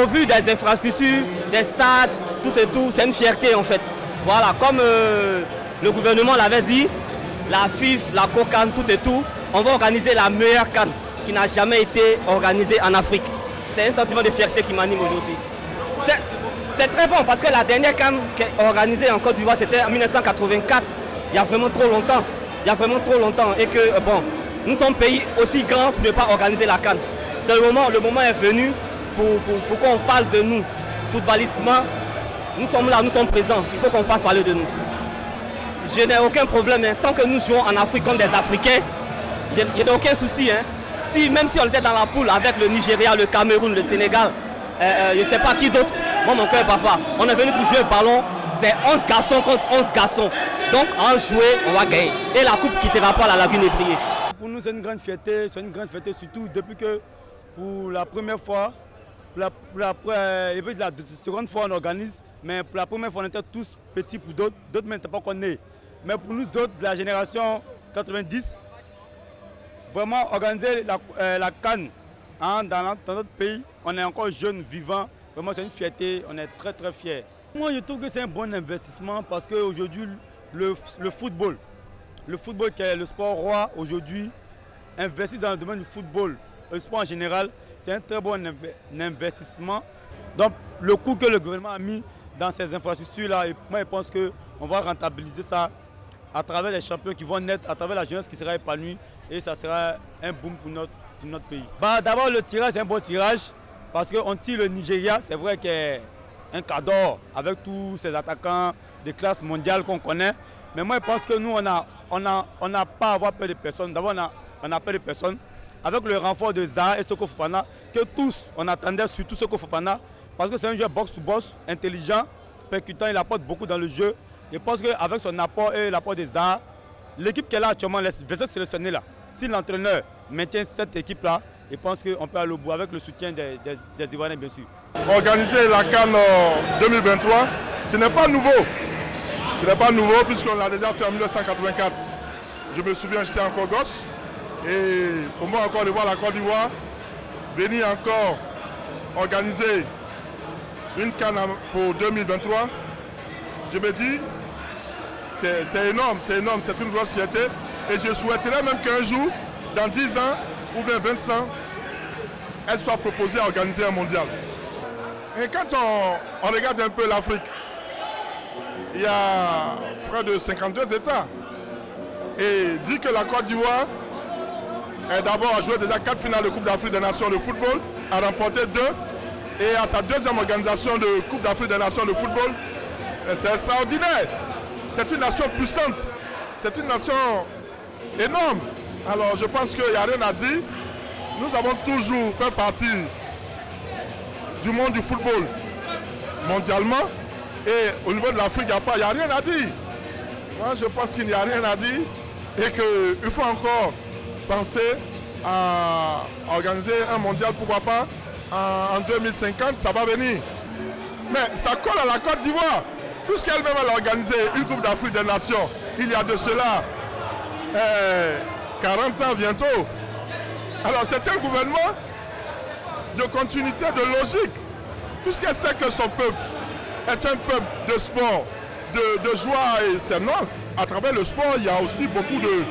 au vu des infrastructures, des stades, tout et tout, c'est une fierté en fait. Voilà, comme le gouvernement l'avait dit, la FIF, la COCAN, tout et tout, on va organiser la meilleure CAN qui n'a jamais été organisée en Afrique. C'est un sentiment de fierté qui m'anime aujourd'hui. C'est très bon parce que la dernière CAN organisée en Côte d'Ivoire, c'était en 1984. Il y a vraiment trop longtemps. Il y a vraiment trop longtemps. Et que, bon, nous sommes pays aussi grands pour ne pas organiser la CAN. C'est le moment est venu pour qu'on parle de nous. Footballistement, nous sommes là, nous sommes présents. Il faut qu'on passe parler de nous. Je n'ai aucun problème. Hein. Tant que nous jouons en Afrique comme des Africains, il n'y a aucun souci. Hein. Même si on était dans la poule avec le Nigeria, le Cameroun, le Sénégal, je ne sais pas qui d'autre. Moi, mon cœur, papa. On est venu pour jouer le ballon. C'est 11 garçons contre 11 garçons. Donc, en jouer, on va gagner. Et la coupe quittera pas la lagune ébriée. Pour nous, c'est une grande fierté. C'est une grande fierté surtout depuis que pour la première fois, la seconde fois on organise, mais pour la première fois on était tous petits pour d'autres même n'étaient pas encore nés. Mais pour nous autres, de la génération 90, vraiment organiser la CAN hein, dans notre pays, on est encore jeunes, vivants. Vraiment c'est une fierté, on est très très fiers. Moi je trouve que c'est un bon investissement parce qu'aujourd'hui le football qui est le sport roi aujourd'hui, investir dans le domaine du football, le sport en général, c'est un très bon investissement. Donc le coût que le gouvernement a mis dans ces infrastructures-là, moi je pense qu'on va rentabiliser ça à travers les champions qui vont naître, à travers la jeunesse qui sera épanouie et ça sera un boom pour notre pays. D'abord le tirage, c'est un bon tirage parce qu'on tire le Nigeria, c'est vrai qu'il y a un cadeau avec tous ces attaquants de classe mondiale qu'on connaît. Mais moi je pense que nous on n'a pas à avoir peur de personne. D'abord on n'a peur de personne. Avec le renfort de Zaha et Seko Fofana, que tous, on attendait surtout Seko Fofana, parce que c'est un joueur box-to-box, intelligent, percutant, il apporte beaucoup dans le jeu. Je pense qu'avec son apport et l'apport de Zaha, l'équipe qui est là actuellement, les sélectionnés là, si l'entraîneur maintient cette équipe-là, je pense qu'on peut aller au bout avec le soutien des Ivoiriens bien sûr. Organiser la CAN 2023, ce n'est pas nouveau. Ce n'est pas nouveau puisqu'on l'a déjà fait en 1984. Je me souviens, j'étais encore gosse. Et pour moi encore de voir la Côte d'Ivoire venir encore organiser une CAN pour 2023, je me dis c'est énorme, c'est une grosse fierté et je souhaiterais même qu'un jour, dans 10 ans ou bien 20 ans, elle soit proposée à organiser un mondial. Et quand on regarde un peu l'Afrique, il y a près de 52 États et dit que la Côte d'Ivoire d'abord a joué déjà 4 finales de Coupe d'Afrique des Nations de football, a remporté 2 et à sa deuxième organisation de Coupe d'Afrique des Nations de football, c'est extraordinaire. C'est une nation puissante, c'est une nation énorme. Alors je pense qu'il n'y a rien à dire. Nous avons toujours fait partie du monde du football mondialement et au niveau de l'Afrique, il n'y a rien à dire. Moi je pense qu'il n'y a rien à dire et qu'il faut encore penser à organiser un mondial, pourquoi pas, en 2050, ça va venir. Mais ça colle à la Côte d'Ivoire, puisqu'elle-même a organisé une Coupe d'Afrique des Nations, il y a de cela 40 ans bientôt. Alors c'est un gouvernement de continuité, de logique, puisqu'elle sait que son peuple est un peuple de sport, de joie et c'est normal. À travers le sport, il y a aussi beaucoup de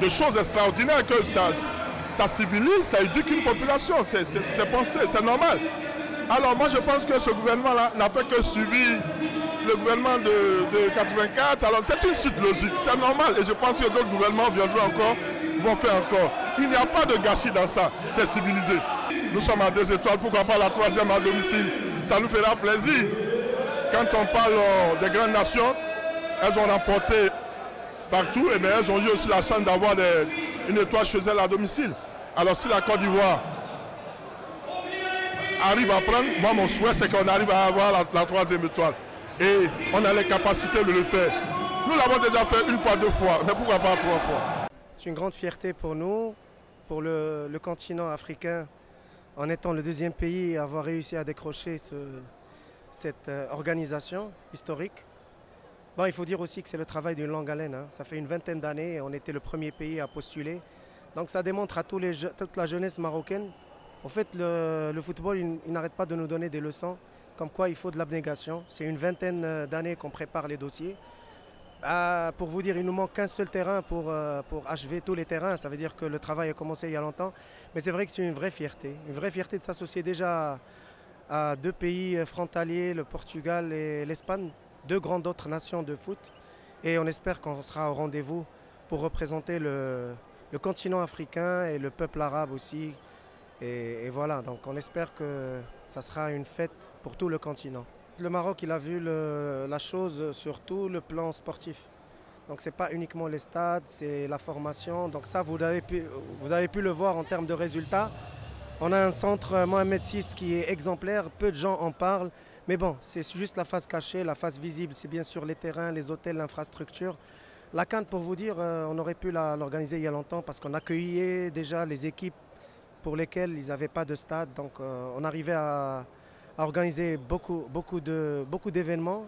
choses extraordinaires que ça civilise, ça éduque une population, c'est pensé, c'est normal. Alors moi je pense que ce gouvernement-là n'a fait que suivre le gouvernement de 84, alors c'est une suite logique, c'est normal et je pense que d'autres gouvernements viendront encore, vont faire encore. Il n'y a pas de gâchis dans ça, c'est civilisé. Nous sommes à 2 étoiles, pourquoi pas la 3e à domicile, ça nous fera plaisir. Quand on parle des grandes nations, elles ont remporté partout, et bien elles ont eu aussi la chance d'avoir une étoile chez elles à domicile. Alors si la Côte d'Ivoire arrive à prendre, moi mon souhait c'est qu'on arrive à avoir la 3e étoile. Et on a les capacités de le faire. Nous l'avons déjà fait 1 fois, 2 fois, mais pourquoi pas 3 fois? C'est une grande fierté pour nous, pour le continent africain, en étant le 2e pays à avoir réussi à décrocher cette organisation historique. Bon, il faut dire aussi que c'est le travail d'une longue haleine. Hein. Ça fait une 20aine d'années, on était le premier pays à postuler. Donc ça démontre à toute la jeunesse marocaine En fait, le football, il n'arrête pas de nous donner des leçons, comme quoi il faut de l'abnégation. C'est une vingtaine d'années qu'on prépare les dossiers. Pour vous dire, il nous manque qu'un seul terrain pour achever tous les terrains. Ça veut dire que le travail a commencé il y a longtemps. Mais c'est vrai que c'est une vraie fierté de s'associer déjà à deux pays frontaliers, le Portugal et l'Espagne, deux grandes autres nations de foot. Et on espère qu'on sera au rendez-vous pour représenter le continent africain et le peuple arabe aussi. Et voilà, donc on espère que ça sera une fête pour tout le continent. Le Maroc, il a vu la chose sur tout le plan sportif. Donc ce n'est pas uniquement les stades, c'est la formation. Donc ça, vous avez pu le voir en termes de résultats. On a un centre Mohamed VI qui est exemplaire, peu de gens en parlent. Mais bon, c'est juste la face cachée, la face visible. C'est bien sûr les terrains, les hôtels, l'infrastructure. La CAN, pour vous dire, on aurait pu l'organiser il y a longtemps parce qu'on accueillait déjà les équipes pour lesquelles ils n'avaient pas de stade. Donc on arrivait à organiser beaucoup d'événements.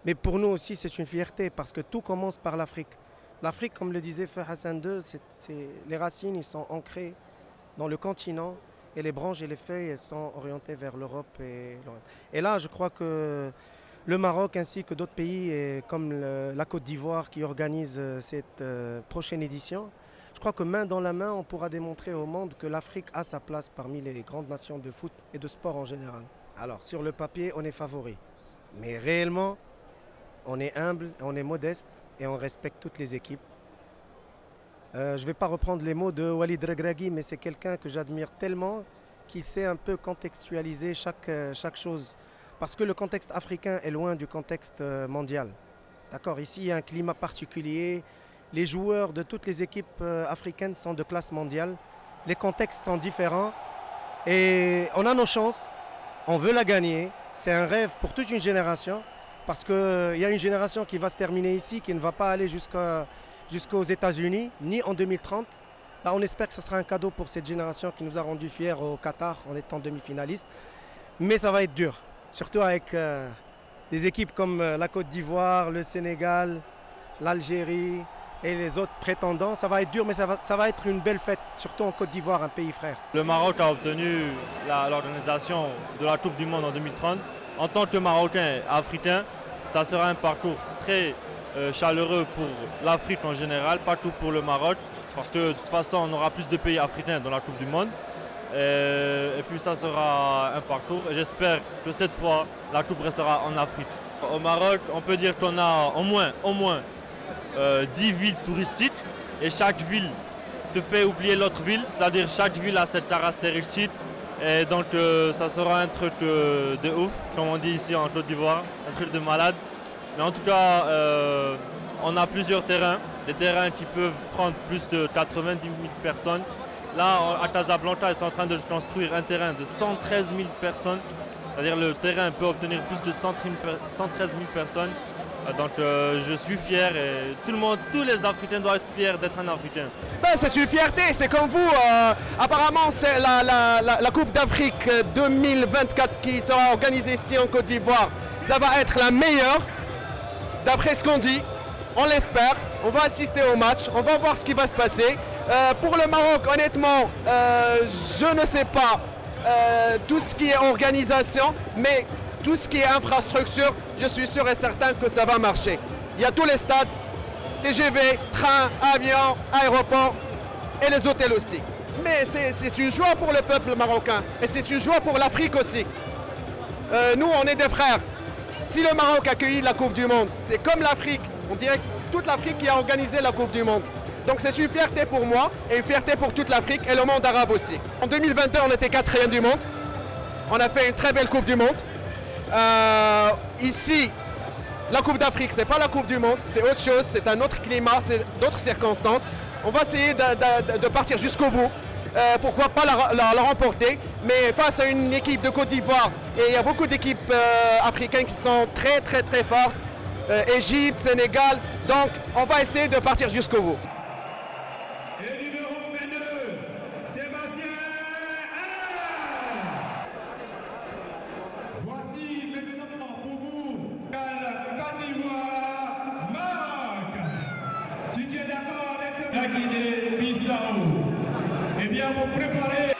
Mais pour nous aussi, c'est une fierté parce que tout commence par l'Afrique. L'Afrique, comme le disait Feu Hassan II, les racines ils sont ancrées dans le continent et les branches et les feuilles elles sont orientées vers l'Europe. Et là, je crois que le Maroc ainsi que d'autres pays comme la Côte d'Ivoire qui organise cette prochaine édition, je crois que main dans la main, on pourra démontrer au monde que l'Afrique a sa place parmi les grandes nations de foot et de sport en général. Alors, sur le papier, on est favori. Mais réellement, on est humble, on est modeste et on respecte toutes les équipes. Je ne vais pas reprendre les mots de Walid Regragui, mais c'est quelqu'un que j'admire tellement, qui sait un peu contextualiser chaque chose. Parce que le contexte africain est loin du contexte mondial. D'accord, ici, il y a un climat particulier. Les joueurs de toutes les équipes africaines sont de classe mondiale. Les contextes sont différents. Et on a nos chances. On veut la gagner. C'est un rêve pour toute une génération. Parce qu'il y a une génération qui va se terminer ici, qui ne va pas aller jusqu'aux États-Unis, ni en 2030. Là, on espère que ce sera un cadeau pour cette génération qui nous a rendus fiers au Qatar en étant demi-finaliste. Mais ça va être dur. Surtout avec des équipes comme la Côte d'Ivoire, le Sénégal, l'Algérie et les autres prétendants. Ça va être dur, mais ça va être une belle fête, surtout en Côte d'Ivoire, un pays frère. Le Maroc a obtenu l'organisation de la Coupe du Monde en 2030. En tant que Marocain africain, ça sera un parcours très chaleureux pour l'Afrique en général, pas tout pour le Maroc, parce que de toute façon, on aura plus de pays africains dans la Coupe du Monde. Et puis ça sera un parcours. J'espère que cette fois, la Coupe restera en Afrique. Au Maroc, on peut dire qu'on a au moins 10 villes touristiques et chaque ville te fait oublier l'autre ville, c'est-à-dire chaque ville a cette caractéristique. Et donc ça sera un truc de ouf, comme on dit ici en Côte d'Ivoire, un truc de malade. Mais en tout cas, on a plusieurs terrains, des terrains qui peuvent prendre plus de 90 000 personnes. Là, à Casablanca, ils sont en train de construire un terrain de 113 000 personnes. C'est-à-dire le terrain peut obtenir plus de 113 000 personnes. Donc je suis fier et tous les Africains doivent être fiers d'être un Africain. Ben, c'est une fierté, c'est comme vous. Apparemment, c'est la Coupe d'Afrique 2024 qui sera organisée ici en Côte d'Ivoire. Ça va être la meilleure, d'après ce qu'on dit. On l'espère. On va assister au match. On va voir ce qui va se passer. Pour le Maroc, honnêtement, je ne sais pas tout ce qui est organisation, mais tout ce qui est infrastructure, je suis sûr et certain que ça va marcher. Il y a tous les stades, TGV, trains, avions, aéroports et les hôtels aussi. Mais c'est une joie pour le peuple marocain et c'est une joie pour l'Afrique aussi. Nous, on est des frères. Si le Maroc accueille la Coupe du Monde, c'est comme l'Afrique. On dirait toute l'Afrique qui a organisé la Coupe du Monde. Donc c'est une fierté pour moi et une fierté pour toute l'Afrique et le monde arabe aussi. En 2021, on était 4e du monde. On a fait une très belle Coupe du Monde. Ici, la Coupe d'Afrique, ce n'est pas la Coupe du Monde, c'est autre chose, c'est un autre climat, c'est d'autres circonstances. On va essayer de partir jusqu'au bout. Pourquoi pas la remporter, mais face à une équipe de Côte d'Ivoire, et il y a beaucoup d'équipes africaines qui sont très fortes, Égypte, Sénégal, donc on va essayer de partir jusqu'au bout. Et numéro 22, Sébastien Allain. Voici maintenant pour vous, Côte d'Ivoire, Maroc. Si tu es d'accord avec la Guinée-Bissau, eh bien vous préparez